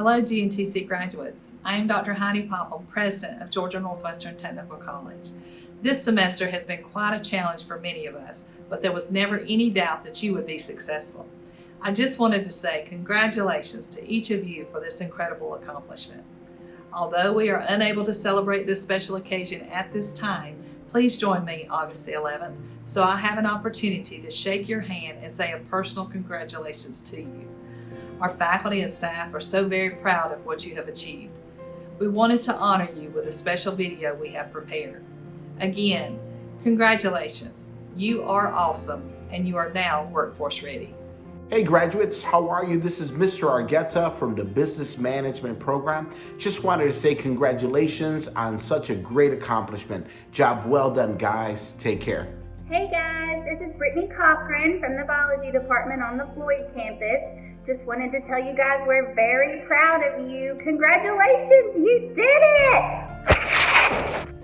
Hello, GNTC graduates. I am Dr. Heidi Popham, President of Georgia Northwestern Technical College. This semester has been quite a challenge for many of us, but there was never any doubt that you would be successful. I just wanted to say congratulations to each of you for this incredible accomplishment. Although we are unable to celebrate this special occasion at this time, please join me August the 11th so I have an opportunity to shake your hand and say a personal congratulations to you. Our faculty and staff are so very proud of what you have achieved. We wanted to honor you with a special video we have prepared. Again, congratulations. You are awesome and you are now workforce ready. Hey graduates, how are you? This is Mr. Argueta from the Business Management Program. Just wanted to say congratulations on such a great accomplishment. Job well done, guys. Take care. Hey guys, this is Brittany Cochran from the Biology Department on the Floyd campus. Just wanted to tell you guys we're very proud of you. Congratulations, you did it!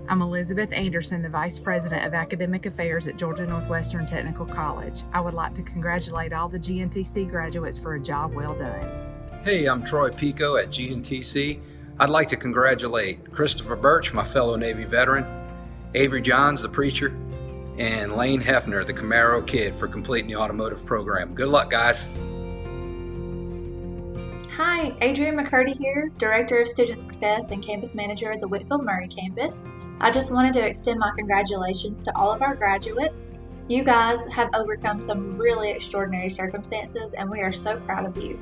I'm Elizabeth Anderson, the Vice President of Academic Affairs at Georgia Northwestern Technical College. I would like to congratulate all the GNTC graduates for a job well done. Hey, I'm Troy Pico at GNTC. I'd like to congratulate Christopher Birch, my fellow Navy veteran, Avery Johns, the preacher, and Lane Hefner, the Camaro kid, for completing the automotive program. Good luck, guys. Hi, Adrienne McCurdy here, Director of Student Success and Campus Manager at the Whitfield-Murray campus. I just wanted to extend my congratulations to all of our graduates. You guys have overcome some really extraordinary circumstances and we are so proud of you.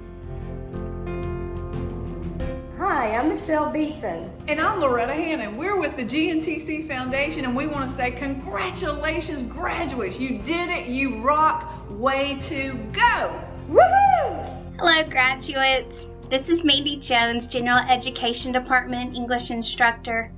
Hi, I'm Michelle Beatson. And I'm Loretta Hannon. We're with the GNTC Foundation and we want to say congratulations graduates. You did it, you rock, way to go. Woohoo! Hello graduates, this is Mandy Jones, General Education Department English Instructor.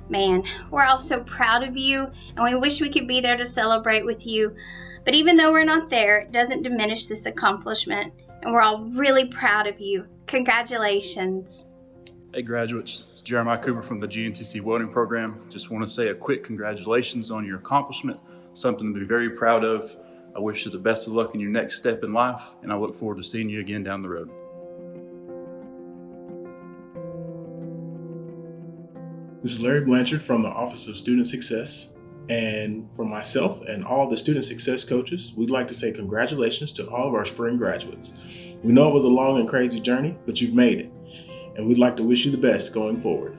Man, we're all so proud of you and we wish we could be there to celebrate with you. But even though we're not there, it doesn't diminish this accomplishment and we're all really proud of you. Congratulations. Hey graduates, it's Jeremiah Cooper from the GNTC Welding Program. Just want to say a quick congratulations on your accomplishment, something to be very proud of. I wish you the best of luck in your next step in life, and I look forward to seeing you again down the road. This is Larry Blanchard from the Office of Student Success. And for myself and all the student success coaches, we'd like to say congratulations to all of our spring graduates. We know it was a long and crazy journey, but you've made it. And we'd like to wish you the best going forward.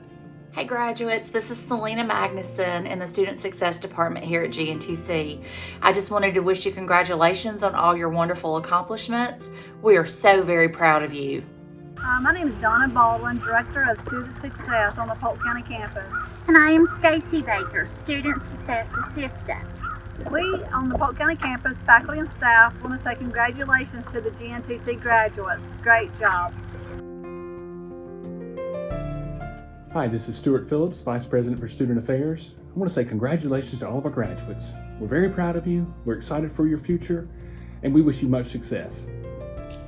Hey graduates, this is Selena Magnuson in the Student Success Department here at GNTC. I just wanted to wish you congratulations on all your wonderful accomplishments. We are so very proud of you. My name is Donna Baldwin, Director of Student Success on the Polk County campus. And I am Stacy Baker, Student Success Assistant. We on the Polk County campus, faculty and staff, want to say congratulations to the GNTC graduates. Great job. Hi, this is Stuart Phillips, Vice President for Student Affairs. I want to say congratulations to all of our graduates. We're very proud of you, we're excited for your future, and we wish you much success.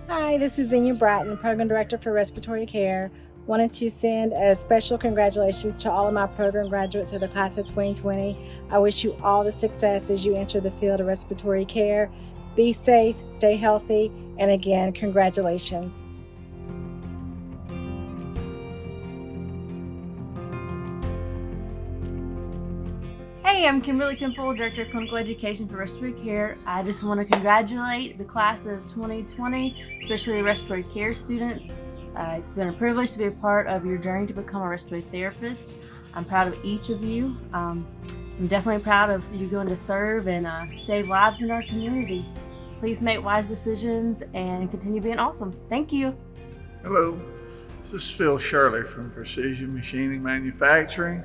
Hi, this is Zenia Bratton, Program Director for Respiratory Care. Wanted to send a special congratulations to all of my program graduates of the class of 2020. I wish you all the success as you enter the field of respiratory care. Be safe, stay healthy, and again, congratulations. Hey, I'm Kimberly Temple, Director of Clinical Education for Respiratory Care. I just want to congratulate the class of 2020, especially the respiratory care students. It's been a privilege to be a part of your journey to become a respiratory therapist. I'm proud of each of you. I'm definitely proud of you going to serve and save lives in our community. Please make wise decisions and continue being awesome. Thank you. Hello, this is Phil Shirley from Precision Machining Manufacturing.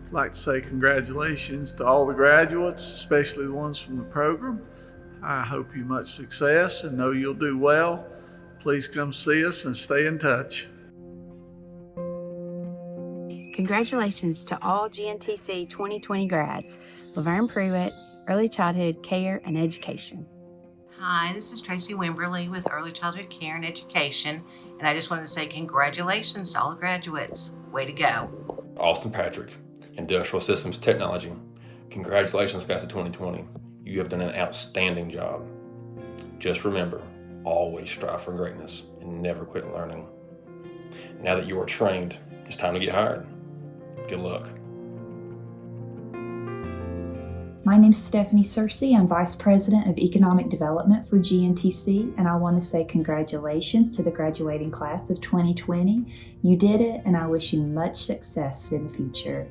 I'd like to say congratulations to all the graduates, especially the ones from the program. I hope you much success and know you'll do well. Please come see us and stay in touch. Congratulations to all GNTC 2020 grads, Laverne Pruitt, Early Childhood Care and Education. Hi, this is Tracy Wimberley with Early Childhood Care and Education, and I just wanted to say congratulations to all the graduates. Way to go. Austin Patrick, Industrial Systems Technology. Congratulations, class of 2020. You have done an outstanding job. Just remember, always strive for greatness and never quit learning. Now that you are trained, it's time to get hired. Good luck. My name's Stephanie Searcy. I'm Vice President of Economic Development for GNTC, and I want to say congratulations to the graduating class of 2020. You did it, and I wish you much success in the future.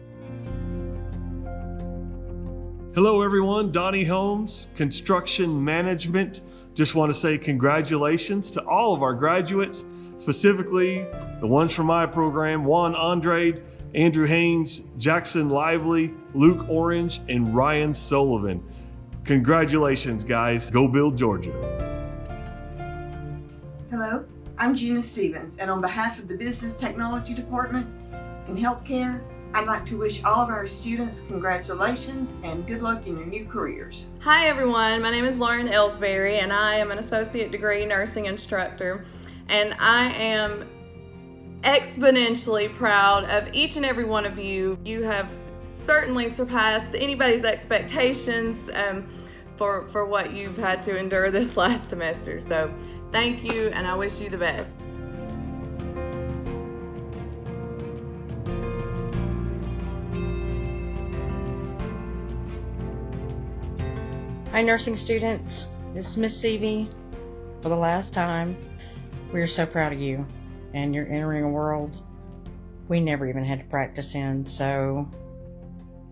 Hello everyone, Donny Holmes, Construction Management. Just want to say congratulations to all of our graduates, specifically the ones from my program, Juan Andrade, Andrew Haynes, Jackson Lively, Luke Orange, and Ryan Sullivan. Congratulations, guys. Go Build Georgia. Hello, I'm Gina Stevens, and on behalf of the Business Technology Department in Healthcare, I'd like to wish all of our students congratulations and good luck in your new careers. Hi everyone, my name is Lauren Ellsbury, and I am an associate degree nursing instructor, and I am exponentially proud of each and every one of you. You have certainly surpassed anybody's expectations for what you've had to endure this last semester. So thank you, and I wish you the best. Hi nursing students, this is Miss Seavey for the last time. We are so proud of you, and you're entering a world we never even had to practice in, so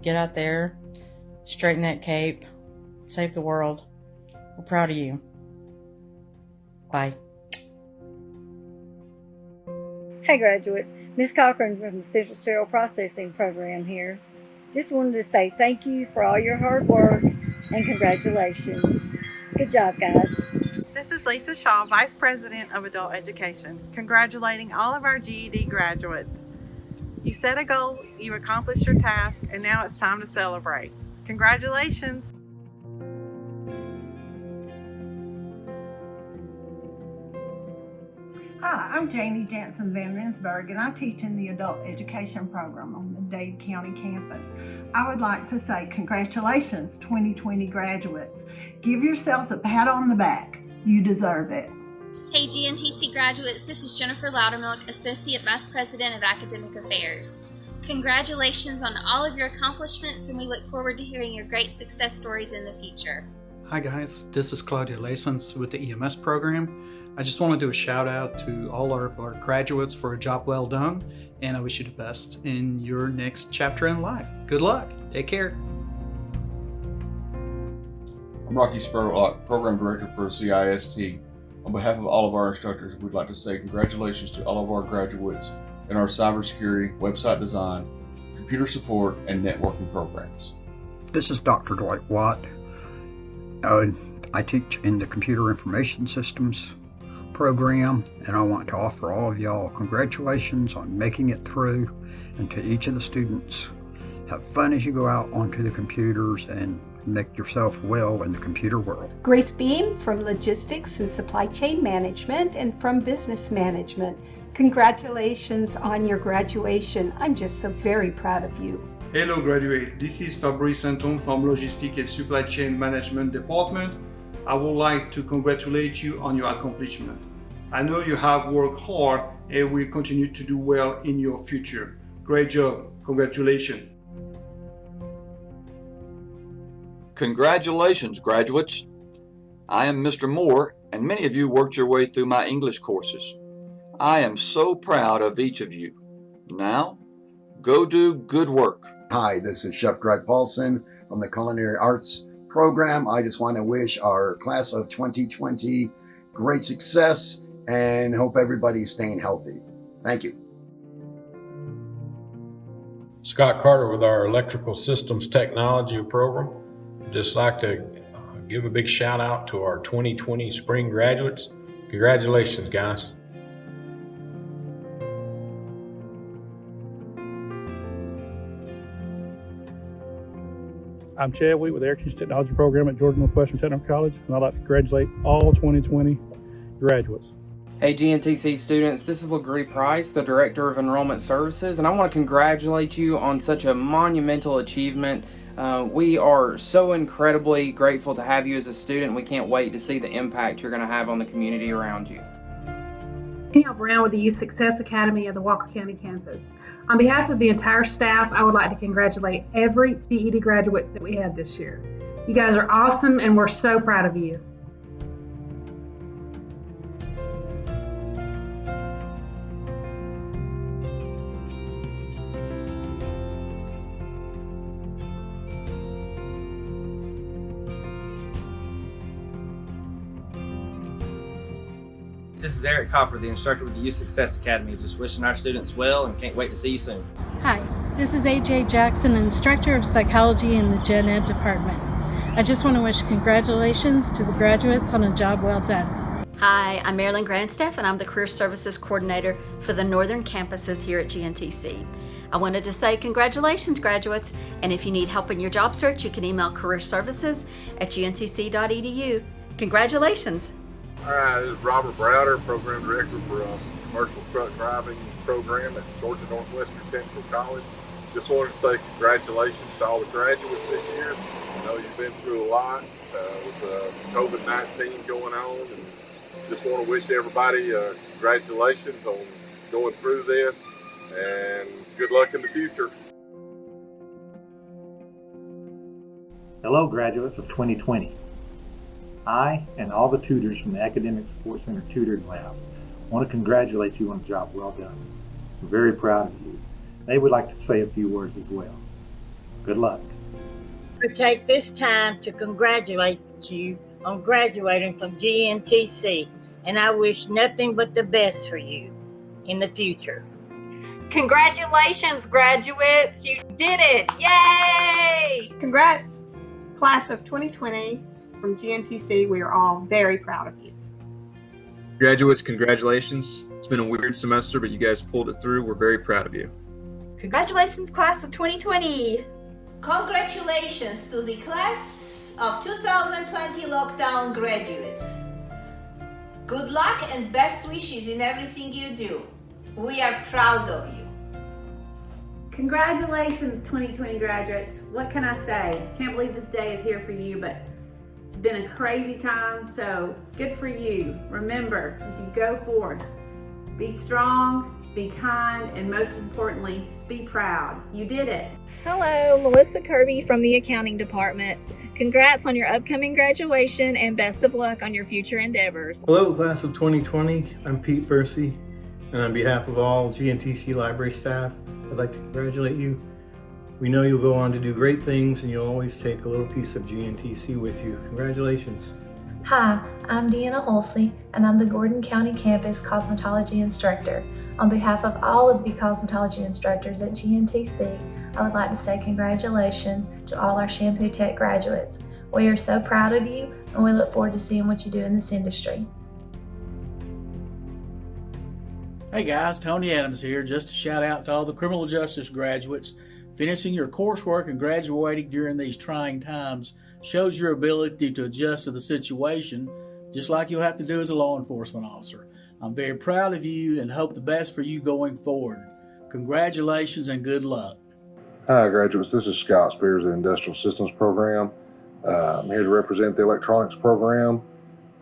get out there, straighten that cape, save the world. We're proud of you. Bye. Hey graduates, Ms. Cochran from the Central Sterile Processing Program here. Just wanted to say thank you for all your hard work and congratulations. Good job, guys. This is Lisa Shaw, Vice President of Adult Education, congratulating all of our GED graduates. You set a goal, you accomplished your task, and now it's time to celebrate. Congratulations! Hi, I'm Janie Jansen van Rensburg, and I teach in the Adult Education Program on the Dade County campus. I would like to say congratulations, 2020 graduates. Give yourselves a pat on the back. You deserve it. Hey GNTC graduates, this is Jennifer Loudermilk, Associate Vice President of Academic Affairs. Congratulations on all of your accomplishments, and we look forward to hearing your great success stories in the future. Hi guys, this is Claudia Lasons with the EMS program. I just want to do a shout out to all of our graduates for a job well done, and I wish you the best in your next chapter in life. Good luck. Take care. I'm Rocky Spurlock, Program Director for CIST. On behalf of all of our instructors, we'd like to say congratulations to all of our graduates in our cybersecurity, website design, computer support, and networking programs. This is Dr. Dwight Watt. I teach in the Computer Information Systems program, and I want to offer all of y'all congratulations on making it through, and to each of the students, have fun as you go out onto the computers and make yourself well in the computer world. Grace Beam from Logistics and Supply Chain Management and from Business Management. Congratulations on your graduation. I'm just so very proud of you. Hello graduate, this is Fabrice Santon from Logistics and Supply Chain Management Department. I would like to congratulate you on your accomplishment. I know you have worked hard and will continue to do well in your future. Great job, congratulations. Congratulations, graduates. I am Mr. Moore, and many of you worked your way through my English courses. I am so proud of each of you. Now, go do good work. Hi, this is Chef Greg Paulson from the Culinary Arts program. I just want to wish our class of 2020 great success and hope everybody's staying healthy. Thank you. Scott Carter with our Electrical Systems Technology program. Just like to give a big shout out to our 2020 spring graduates. Congratulations, guys. I'm Chad Wheat with the Air Conditioning Technology Program at Georgia Northwestern Technical College, and I'd like to congratulate all 2020 graduates. Hey GNTC students, this is LaGree Price, the Director of Enrollment Services, and I want to congratulate you on such a monumental achievement. We are so incredibly grateful to have you as a student. We can't wait to see the impact you're going to have on the community around you. Brown with the Youth Success Academy of the Walker County campus. On behalf of the entire staff, I would like to congratulate every GED graduate that we had this year. You guys are awesome and we're so proud of you. This is Erick Copper, the instructor with the Youth Success Academy, just wishing our students well and can't wait to see you soon. Hi, this is AJ Jackson, instructor of psychology in the Gen Ed department. I just want to wish congratulations to the graduates on a job well done. Hi, I'm Marilyn Grandstaff and I'm the Career Services Coordinator for the Northern campuses here at GNTC. I wanted to say congratulations, graduates, and if you need help in your job search, you can email careerservices@gntc.edu. Congratulations. Hi, this is Robert Browder, Program Director for Commercial Truck Driving Program at Georgia Northwestern Technical College. Just wanted to say congratulations to all the graduates this year. I know you've been through a lot with COVID-19 going on, and just want to wish everybody congratulations on going through this, and good luck in the future. Hello, graduates of 2020. I and all the tutors from the Academic Support Center Tutoring Labs want to congratulate you on a job well done. We're very proud of you. They would like to say a few words as well. Good luck. I take this time to congratulate you on graduating from GNTC, and I wish nothing but the best for you in the future. Congratulations, graduates! You did it! Yay! Congrats, class of 2020. From GNTC, we are all very proud of you. Graduates, congratulations. It's been a weird semester, but you guys pulled it through. We're very proud of you. Congratulations, class of 2020. Congratulations to the class of 2020 lockdown graduates. Good luck and best wishes in everything you do. We are proud of you. Congratulations, 2020 graduates. What can I say? Can't believe this day is here for you, but it's been a crazy time, so good for you. Remember, as you go forth, be strong, be kind, and most importantly, be proud. You did it. Hello, Melissa Kirby from the accounting department. Congrats on your upcoming graduation and best of luck on your future endeavors. Hello, class of 2020. I'm Pete Bursey, and on behalf of all GNTC library staff, I'd like to congratulate you. We know you'll go on to do great things, and you'll always take a little piece of GNTC with you. Congratulations. Hi, I'm Deanna Holsey, and I'm the Gordon County Campus Cosmetology Instructor. On behalf of all of the cosmetology instructors at GNTC, I would like to say congratulations to all our Shampoo Tech graduates. We are so proud of you, and we look forward to seeing what you do in this industry. Hey guys, Tony Adams here. Just a shout out to all the criminal justice graduates. Finishing your coursework and graduating during these trying times shows your ability to adjust to the situation, just like you'll have to do as a law enforcement officer. I'm very proud of you and hope the best for you going forward. Congratulations and good luck. Hi graduates, this is Scott Spears of the Industrial Systems Program. I'm here to represent the electronics program.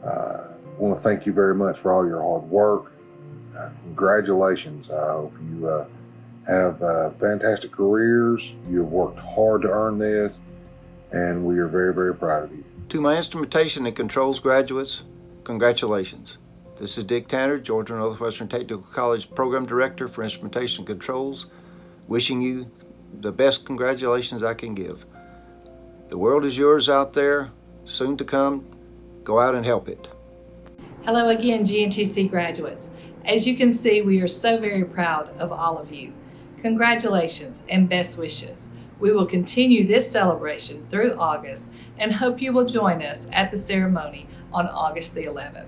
I want to thank you very much for all your hard work. Congratulations. I hope you have fantastic careers. You have worked hard to earn this, and we are very, very proud of you. To my instrumentation and controls graduates, congratulations. This is Dick Tanner, Georgia Northwestern Technical College Program Director for Instrumentation and Controls, wishing you the best congratulations I can give. The world is yours out there, soon to come. Go out and help it. Hello again, GNTC graduates. As you can see, we are so very proud of all of you. Congratulations and best wishes. We will continue this celebration through August and hope you will join us at the ceremony on August the 11th.